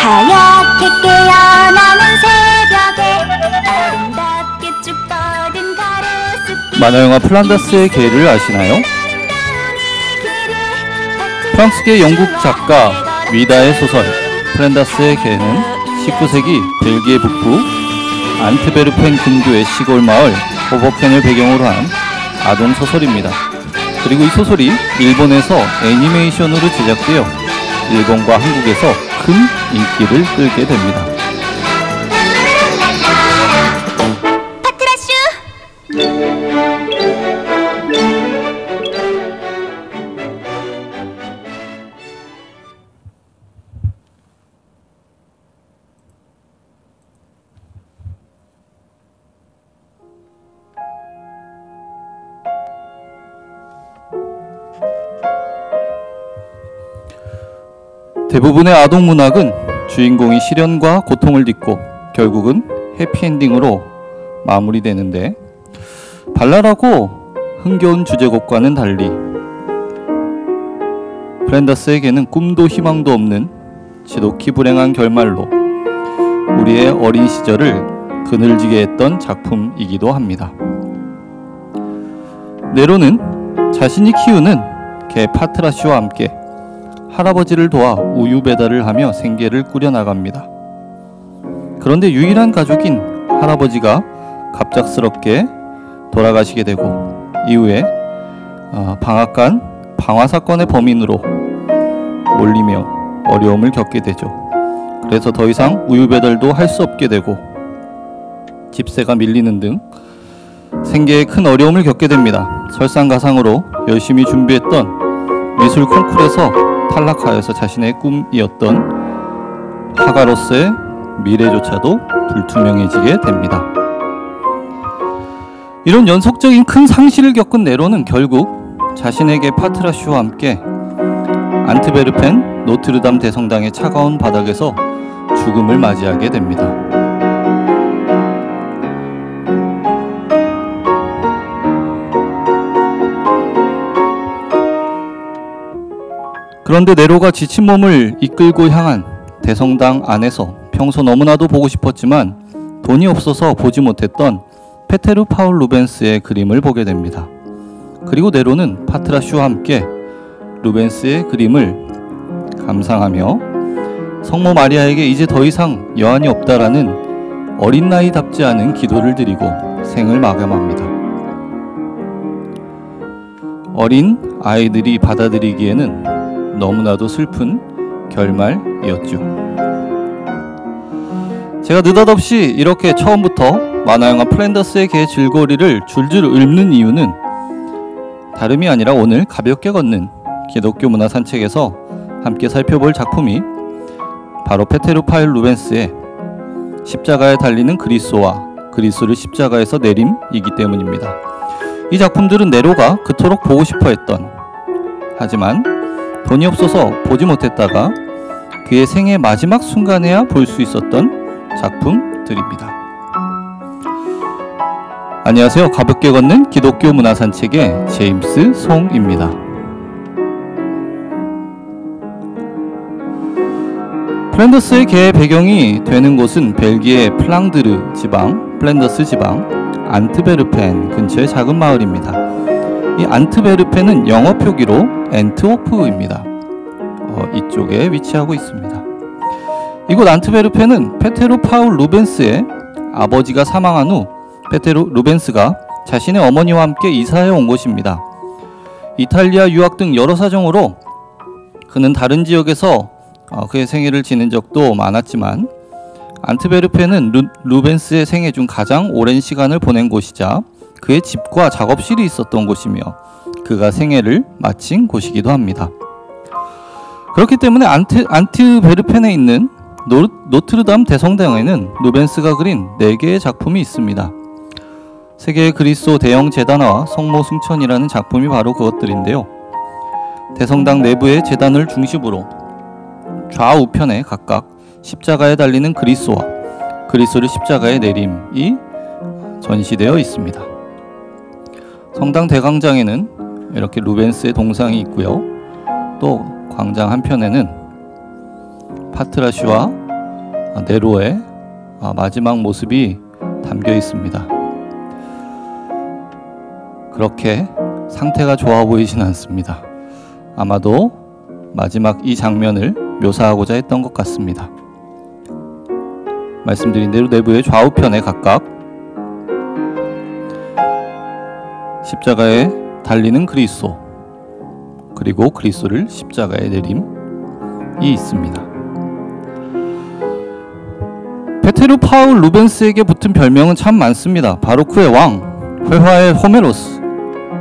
하얗게 깨어나는 새벽에 아름답게 쭉 뻗은 가로수길. 만화영화 플란다스의 개를 아시나요? 프랑스계 영국 작가 위다의 소설 플란다스의 개는 19세기 벨기에 북부 안트베르펜 근교의 시골 마을 호버켄을 배경으로 한 아동 소설입니다. 그리고 이 소설이 일본에서 애니메이션으로 제작되어 일본과 한국에서 큰 인기를 끌게 됩니다. 대부분의 아동 문학은 주인공이 시련과 고통을 딛고 결국은 해피엔딩으로 마무리되는데, 발랄하고 흥겨운 주제곡과는 달리 플란다스에게는 꿈도 희망도 없는 지독히 불행한 결말로 우리의 어린 시절을 그늘지게 했던 작품이기도 합니다. 네로는 자신이 키우는 개 파트라슈와 함께 할아버지를 도와 우유 배달을 하며 생계를 꾸려나갑니다. 그런데 유일한 가족인 할아버지가 갑작스럽게 돌아가시게 되고, 이후에 방앗간 방화 사건의 범인으로 몰리며 어려움을 겪게 되죠. 그래서 더 이상 우유 배달도 할 수 없게 되고 집세가 밀리는 등 생계에 큰 어려움을 겪게 됩니다. 설상가상으로 열심히 준비했던 미술 콩쿠르에서 탈락하여서 자신의 꿈이었던 화가로서의 미래조차도 불투명해지게 됩니다. 이런 연속적인 큰 상실을 겪은 네로는 결국 자신에게 파트라슈와 함께 안트베르펜 노트르담 대성당의 차가운 바닥에서 죽음을 맞이하게 됩니다. 그런데 네로가 지친 몸을 이끌고 향한 대성당 안에서 평소 너무나도 보고 싶었지만 돈이 없어서 보지 못했던 페테르 파울 루벤스의 그림을 보게 됩니다. 그리고 네로는 파트라슈와 함께 루벤스의 그림을 감상하며 성모 마리아에게 이제 더 이상 여한이 없다라는 어린 나이답지 않은 기도를 드리고 생을 마감합니다. 어린 아이들이 받아들이기에는 너무나도 슬픈 결말이었죠. 제가 느닷없이 이렇게 처음부터 만화영화 플란다스의 개의 줄거리를 줄줄 읊는 이유는 다름이 아니라 오늘 가볍게 걷는 기독교 문화 산책에서 함께 살펴볼 작품이 바로 페테르 파울 루벤스의 십자가에 달리는 그리스도와 그리스도를 십자가에서 내림이기 때문입니다. 이 작품들은 네로가 그토록 보고 싶어 했던, 하지만 돈이 없어서 보지 못했다가 그의 생애 마지막 순간에야 볼 수 있었던 작품들입니다. 안녕하세요. 가볍게 걷는 기독교 문화 산책의 제임스 송입니다. 플란다스의 개의 배경이 되는 곳은 벨기에 플랑드르 지방, 플란다스 지방, 안트베르펜 근처의 작은 마을입니다. 이 안트베르펜은 영어 표기로 엔트워프입니다. 이쪽에 위치하고 있습니다. 이곳 안트베르펜은 페테르 파울 루벤스의 아버지가 사망한 후 페테르 루벤스가 자신의 어머니와 함께 이사해 온 곳입니다. 이탈리아 유학 등 여러 사정으로 그는 다른 지역에서 그의 생일을 지낸 적도 많았지만 안트베르펜은 루벤스의 생애 중 가장 오랜 시간을 보낸 곳이자 그의 집과 작업실이 있었던 곳이며 그가 생애를 마친 곳이기도 합니다. 그렇기 때문에 안트베르펜에 있는 노트르담 대성당에는 루벤스가 그린 4개의 작품이 있습니다. 세계의 그리스도 대형 제단화와 성모 승천이라는 작품이 바로 그것들인데요. 대성당 내부의 제단을 중심으로 좌우편에 각각 십자가에 달리는 그리스도와 그리스도를 십자가에 내림이 전시되어 있습니다. 성당 대광장에는 이렇게 루벤스의 동상이 있고요. 또 광장 한편에는 파트라시와 네로의 마지막 모습이 담겨 있습니다. 그렇게 상태가 좋아 보이진 않습니다. 아마도 마지막 이 장면을 묘사하고자 했던 것 같습니다. 말씀드린 대로 내부의 좌우편에 각각 십자가에 달리는 그리스도, 그리고 그리스도를 십자가에 내림이 있습니다. 베테르 파울 루벤스에게 붙은 별명은 참 많습니다. 바로크의 왕, 회화의 호메로스,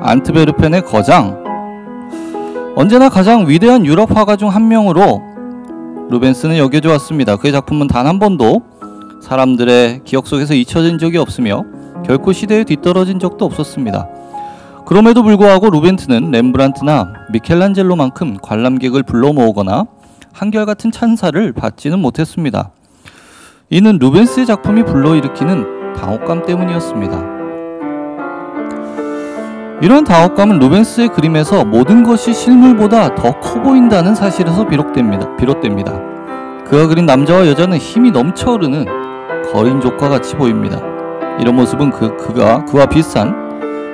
안트베르펜의 거장, 언제나 가장 위대한 유럽 화가 중 한 명으로 루벤스는 여겨져 왔습니다. 그의 작품은 단 한 번도 사람들의 기억 속에서 잊혀진 적이 없으며 결코 시대에 뒤떨어진 적도 없었습니다. 그럼에도 불구하고 루벤트는 렘브란트나 미켈란젤로만큼 관람객을 불러 모으거나 한결같은 찬사를 받지는 못했습니다. 이는 루벤스의 작품이 불러일으키는 당혹감 때문이었습니다. 이러한 당혹감은 루벤스의 그림에서 모든 것이 실물보다 더 커 보인다는 사실에서 비롯됩니다. 그가 그린 남자와 여자는 힘이 넘쳐 흐르는 거린족과 같이 보입니다. 이런 모습은 그와 비슷한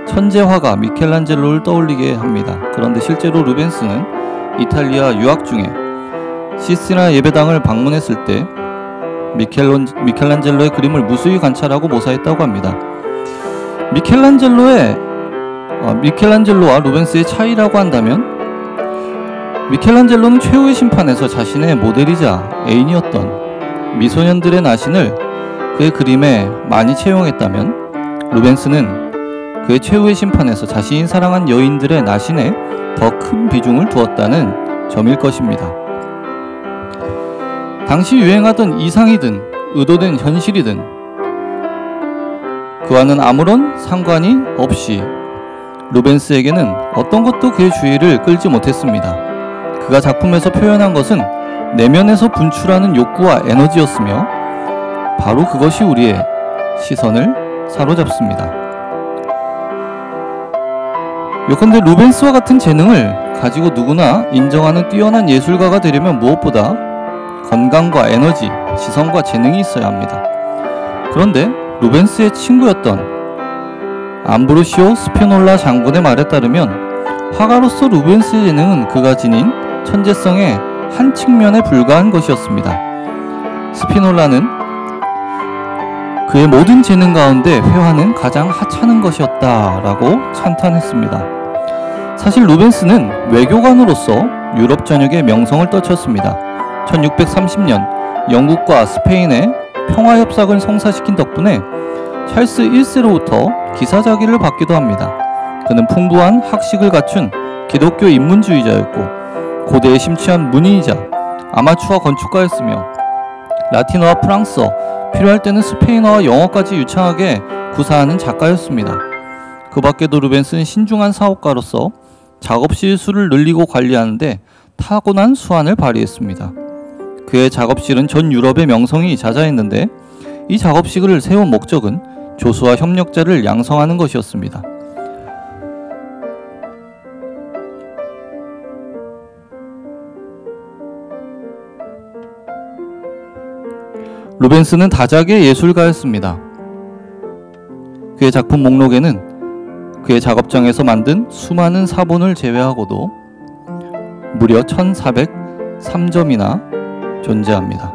천재 화가 미켈란젤로를 떠올리게 합니다. 그런데 실제로 루벤스는 이탈리아 유학 중에 시스티나 예배당을 방문했을 때 미켈란젤로의 그림을 무수히 관찰하고 모사했다고 합니다. 미켈란젤로와 루벤스의 차이라고 한다면, 미켈란젤로는 최후의 심판에서 자신의 모델이자 애인이었던 미소년들의 나신을 그의 그림에 많이 채용했다면, 루벤스는 그의 최후의 심판에서 자신이 사랑한 여인들의 나신에 더 큰 비중을 두었다는 점일 것입니다. 당시 유행하던 이상이든 의도된 현실이든 그와는 아무런 상관이 없이 루벤스에게는 어떤 것도 그의 주의를 끌지 못했습니다. 그가 작품에서 표현한 것은 내면에서 분출하는 욕구와 에너지였으며 바로 그것이 우리의 시선을 사로잡습니다. 요컨대 루벤스와 같은 재능을 가지고 누구나 인정하는 뛰어난 예술가가 되려면 무엇보다 건강과 에너지, 지성과 재능이 있어야 합니다. 그런데 루벤스의 친구였던 암브로시오 스피놀라 장군의 말에 따르면 화가로서 루벤스의 재능은 그가 지닌 천재성의 한 측면에 불과한 것이었습니다. 스피놀라는 그의 모든 재능 가운데 회화는 가장 하찮은 것이었다라고 찬탄했습니다. 사실 루벤스는 외교관으로서 유럽 전역에 명성을 떨쳤습니다. 1630년 영국과 스페인의 평화협상을 성사시킨 덕분에 찰스 1세로부터 기사자기를 받기도 합니다. 그는 풍부한 학식을 갖춘 기독교 인문주의자였고 고대에 심취한 문인이자 아마추어 건축가였으며 라틴어와 프랑스어, 필요할 때는 스페인어와 영어까지 유창하게 구사하는 작가였습니다. 그 밖에도 루벤스는 신중한 사업가로서 작업실 수를 늘리고 관리하는데 타고난 수완을 발휘했습니다. 그의 작업실은 전 유럽의 명성이 자자했는데 이 작업실을 세운 목적은 조수와 협력자를 양성하는 것이었습니다. 루벤스는 다작의 예술가였습니다. 그의 작품 목록에는 그의 작업장에서 만든 수많은 사본을 제외하고도 무려 1403점이나 존재합니다.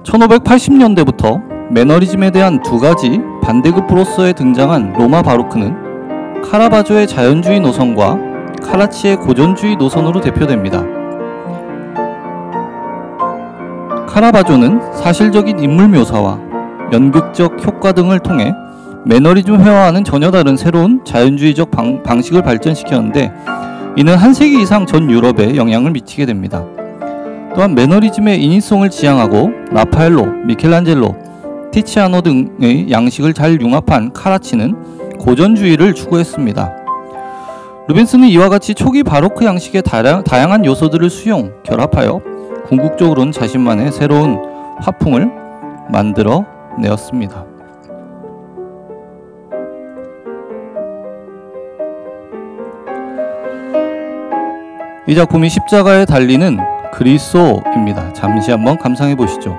(1580년대부터) 매너리즘에 대한 두 가지 반대급부로서의 등장한 로마 바로크는 카라바조의 자연주의 노선과 카라치의 고전주의 노선으로 대표됩니다. 카라바조는 사실적인 인물 묘사와 연극적 효과 등을 통해 매너리즘 회화와는 전혀 다른 새로운 자연주의적 방식을 발전시켰는데 이는 한 세기 이상 전 유럽에 영향을 미치게 됩니다. 또한 매너리즘의 인위성을 지향하고 라파엘로, 미켈란젤로, 티치아노 등의 양식을 잘 융합한 카라치는 고전주의를 추구했습니다. 루벤스는 이와 같이 초기 바로크 양식의 다양한 요소들을 수용, 결합하여 궁극적으로는 자신만의 새로운 화풍을 만들어 내었습니다. 이 작품이 십자가에 달리는 그리스도입니다. 잠시 한번 감상해 보시죠.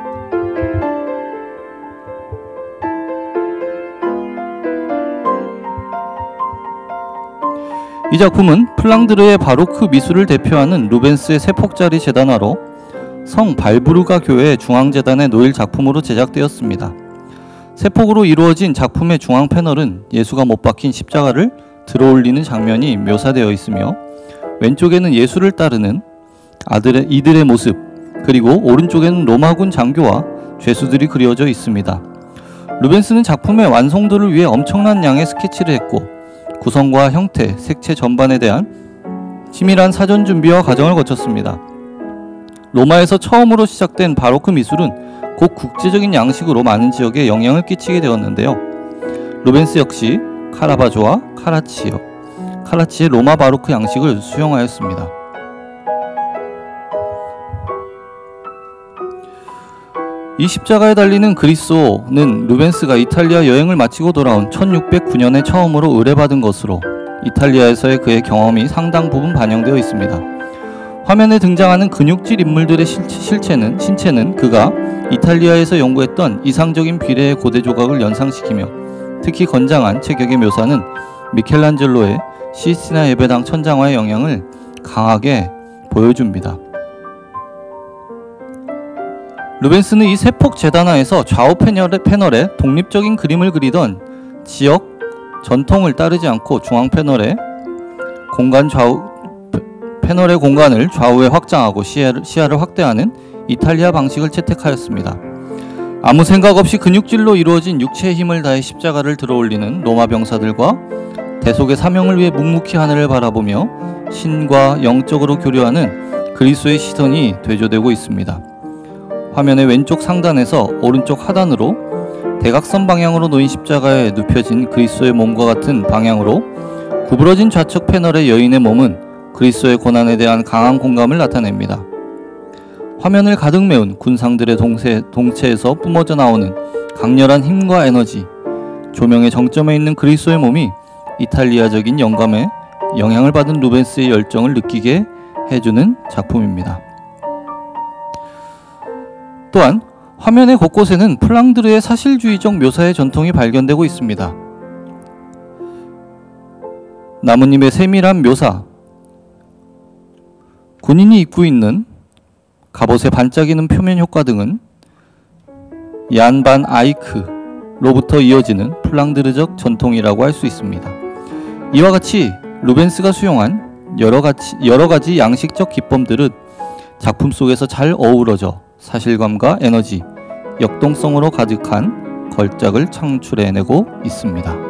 이 작품은 플랑드르의 바로크 미술을 대표하는 루벤스의 세폭짜리 재단화로 성 발부르가 교회 중앙재단에 놓일 작품으로 제작되었습니다. 세폭으로 이루어진 작품의 중앙 패널은 예수가 못 박힌 십자가를 들어올리는 장면이 묘사되어 있으며 왼쪽에는 예수를 따르는 이들의 모습, 그리고 오른쪽에는 로마군 장교와 죄수들이 그려져 있습니다. 루벤스는 작품의 완성도를 위해 엄청난 양의 스케치를 했고 구성과 형태, 색채 전반에 대한 치밀한 사전 준비와 과정을 거쳤습니다. 로마에서 처음으로 시작된 바로크 미술은 곧 국제적인 양식으로 많은 지역에 영향을 끼치게 되었는데요. 루벤스 역시 카라바조와 카라치의 로마 바로크 양식을 수용하였습니다. 이 십자가에 달리는 그리스도는 루벤스가 이탈리아 여행을 마치고 돌아온 1609년에 처음으로 의뢰받은 것으로 이탈리아에서의 그의 경험이 상당 부분 반영되어 있습니다. 화면에 등장하는 근육질 인물들의 신체는 그가 이탈리아에서 연구했던 이상적인 비례의 고대 조각을 연상시키며 특히 건장한 체격의 묘사는 미켈란젤로의 시스티나 예배당 천장화의 영향을 강하게 보여줍니다. 루벤스는 이 세폭 재단화에서 좌우 패널에 독립적인 그림을 그리던 지역 전통을 따르지 않고 중앙 패널의 공간을 좌우에 확장하고 시야를 확대하는 이탈리아 방식을 채택하였습니다. 아무 생각 없이 근육질로 이루어진 육체의 힘을 다해 십자가를 들어올리는 로마 병사들과 대속의 사명을 위해 묵묵히 하늘을 바라보며 신과 영적으로 교류하는 그리스도의 시선이 되조되고 있습니다. 화면의 왼쪽 상단에서 오른쪽 하단으로 대각선 방향으로 놓인 십자가에 눕혀진 그리스도의 몸과 같은 방향으로 구부러진 좌측 패널의 여인의 몸은 그리스도의 고난에 대한 강한 공감을 나타냅니다. 화면을 가득 메운 군상들의 동체에서 뿜어져 나오는 강렬한 힘과 에너지, 조명의 정점에 있는 그리스도의 몸이 이탈리아적인 영감에 영향을 받은 루벤스의 열정을 느끼게 해주는 작품입니다. 또한 화면의 곳곳에는 플랑드르의 사실주의적 묘사의 전통이 발견되고 있습니다. 나뭇잎의 세밀한 묘사, 군인이 입고 있는 갑옷의 반짝이는 표면 효과 등은 얀 반 아이크로부터 이어지는 플랑드르적 전통이라고 할 수 있습니다. 이와 같이 루벤스가 수용한 여러 가지 양식적 기법들은 작품 속에서 잘 어우러져 사실감과 에너지, 역동성으로 가득한 걸작을 창출해내고 있습니다.